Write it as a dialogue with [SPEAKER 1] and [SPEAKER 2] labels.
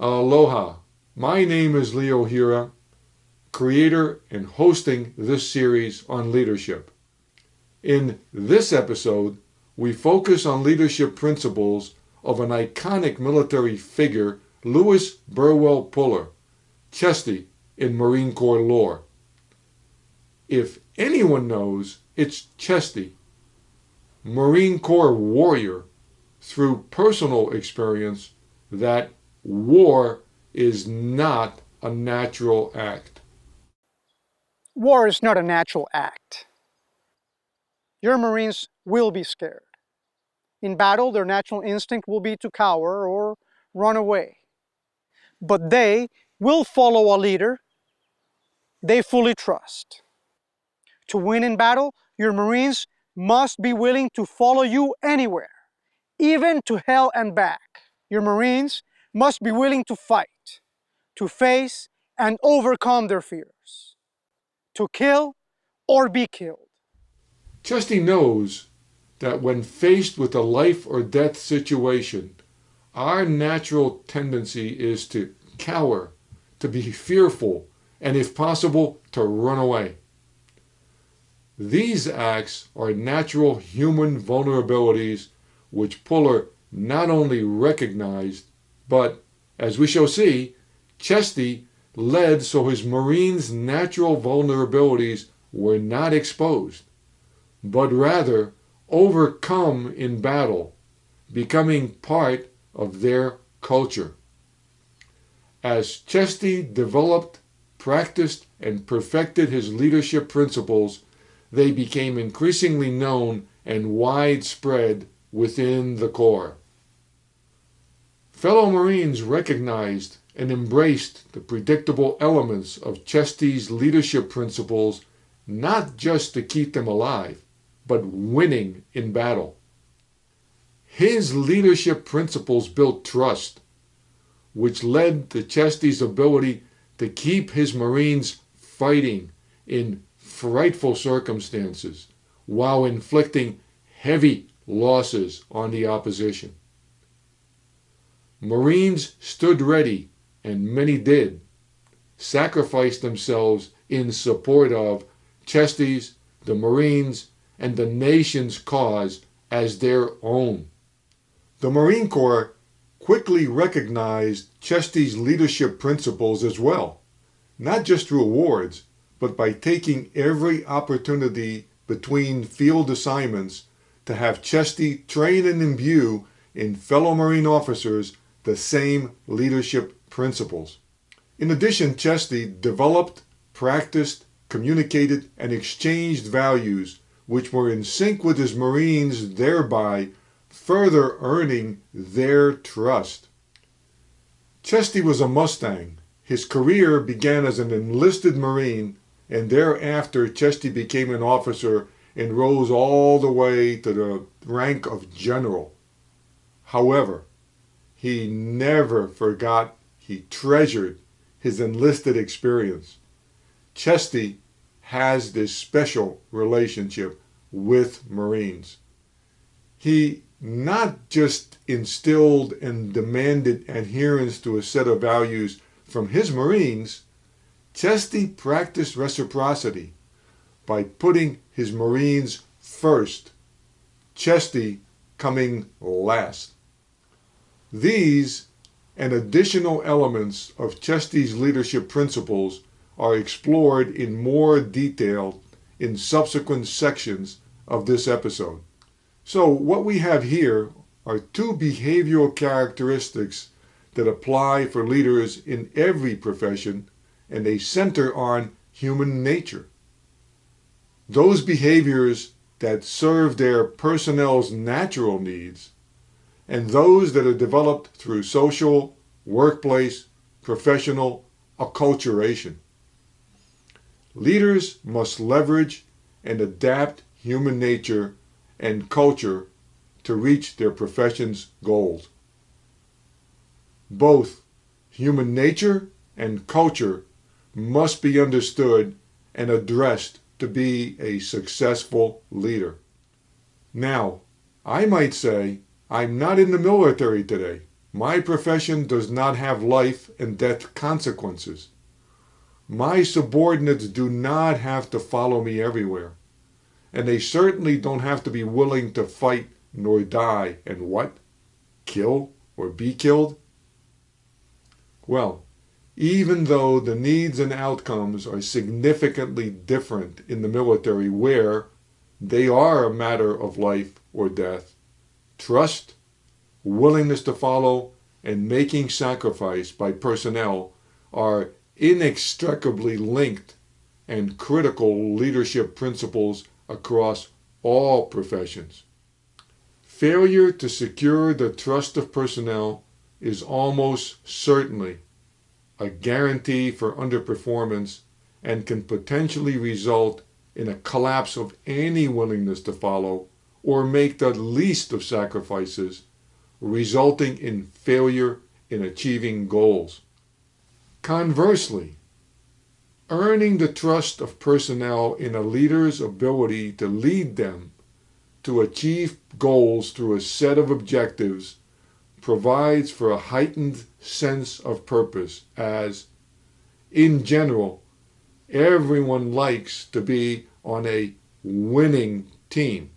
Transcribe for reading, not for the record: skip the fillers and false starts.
[SPEAKER 1] Aloha. My name is Leo Hura, creator and hosting this series on leadership. In this episode, we focus on leadership principles of an iconic military figure, Lewis Burwell Puller, Chesty in Marine Corps lore. If anyone knows, it's Chesty, Marine Corps warrior, through personal experience that war is not a natural act.
[SPEAKER 2] War is not a natural act. Your Marines will be scared. In battle, their natural instinct will be to cower or run away. But they will follow a leader they fully trust. To win in battle, your Marines must be willing to follow you anywhere, even to hell and back. Your Marines must be willing to fight, to face and overcome their fears, to kill or be killed.
[SPEAKER 1] Chesty knows that when faced with a life or death situation, our natural tendency is to cower, to be fearful, and if possible, to run away. These acts are natural human vulnerabilities which Puller not only recognized, but, as we shall see, Chesty led so his Marines' natural vulnerabilities were not exposed, but rather overcome in battle, becoming part of their culture. As Chesty developed, practiced, and perfected his leadership principles, they became increasingly known and widespread within the Corps. Fellow Marines recognized and embraced the predictable elements of Chesty's leadership principles, not just to keep them alive, but winning in battle. His leadership principles built trust, which led to Chesty's ability to keep his Marines fighting in frightful circumstances while inflicting heavy losses on the opposition. Marines stood ready, and many did, sacrifice themselves in support of Chesty's, the Marines, and the nation's cause as their own. The Marine Corps quickly recognized Chesty's leadership principles as well, not just through awards, but by taking every opportunity between field assignments to have Chesty train and imbue in fellow Marine officers the same leadership principles. In addition, Chesty developed, practiced, communicated, and exchanged values which were in sync with his Marines, thereby further earning their trust. Chesty was a Mustang. His career began as an enlisted Marine, and thereafter Chesty became an officer and rose all the way to the rank of general. However, he never forgot, he treasured his enlisted experience. Chesty has this special relationship with Marines. He not just instilled and demanded adherence to a set of values from his Marines, Chesty practiced reciprocity by putting his Marines first, Chesty coming last. These and additional elements of Chesty's leadership principles are explored in more detail in subsequent sections of this episode. So what we have here are two behavioral characteristics that apply for leaders in every profession, and they center on human nature. Those behaviors that serve their personnel's natural needs, and those that are developed through social, workplace, professional acculturation. Leaders must leverage and adapt human nature and culture to reach their profession's goals. Both human nature and culture must be understood and addressed to be a successful leader. Now, I might say, I'm not in the military today, My profession does not have life and death consequences. My subordinates do not have to follow me everywhere. And they certainly don't have to be willing to fight nor die and what? Kill or be killed? Well, even though the needs and outcomes are significantly different in the military where they are a matter of life or death, trust, willingness to follow, and making sacrifice by personnel are inextricably linked and critical leadership principles across all professions. Failure to secure the trust of personnel is almost certainly a guarantee for underperformance and can potentially result in a collapse of any willingness to follow or make the least of sacrifices, resulting in failure in achieving goals. Conversely, earning the trust of personnel in a leader's ability to lead them to achieve goals through a set of objectives provides for a heightened sense of purpose as, in general, everyone likes to be on a winning team.